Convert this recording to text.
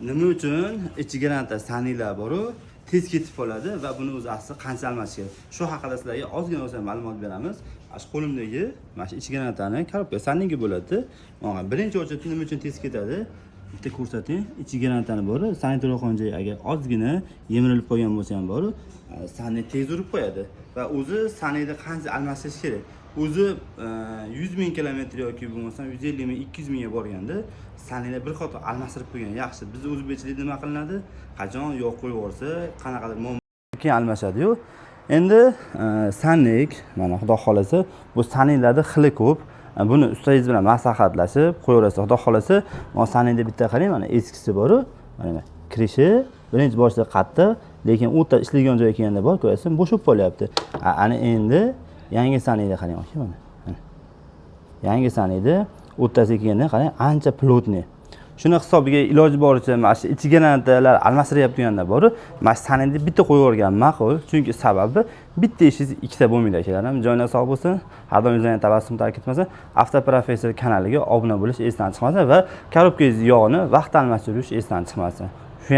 nima uchun ichiga ranta saniylar bor tez ketib qoladi va buni o'zi asli qancha almashish kerak. Shu haqida sizlarga ozgina bo'lsa ma'lumot beramiz. Mana shu qo'limdagi mana shu ichiga rantani korobka saniyga bo'ladi. Mana birinchi o'chirib nima uchun tez ketadi? Bitta ko'rsating. Ichiga rantani bor. Saniy to'laqon joyi agar ozgina yemirilib qolgan bo'lsa ham bor, saniy tez urib qo'yadi va o'zi saniyda qancha almashish kerak. O'zi 100 ming kilometr yoki bo'lmasam 150 ming 200 mingga borganda saniyda bir qator almashtirib qo'ygan yaxshi. Bizda o'zbekchilikda nima qilinadi? Qachon yo'q qo'yib yuborsa, qanaqadir keyin almashadi-yu. Endi saniylik, mana xudo xolasa, bu saniylarda xili ko'p. Buni ustangiz bilan maslahatlashib qo'yaverasiz. Xudo xolasa, mana saniyda bitta qarang, mana eskisi bor-ku. Mana kirishi birinchi boshda qattiq, lekin o'ta ishlagan joyi kelganda bor, ko'rasiz, bo'shab qolyapti. Ana endi yangi saniyda qarang, aka mana. Yangi saniyda o'rtasiga kelganda qarang, ancha plotniy. Shuni hisobiga iloji boricha mana shu ichiga rantalar almashtiryapti bor. Mana shu saniyda bitta qo'yib yuborgan ma'qul, chunki sababi bitta ishingiz ikkita bo'lmaydi akalarim. Joyingiz sog' bo'lsin. Har doim o'zingizga tabassum tark etmasin. Avtoprofessor kanaliga obuna bo'lish esdan chiqmasin va korobkangiz yog'ini vaqt almashtirish esdan chiqmasin.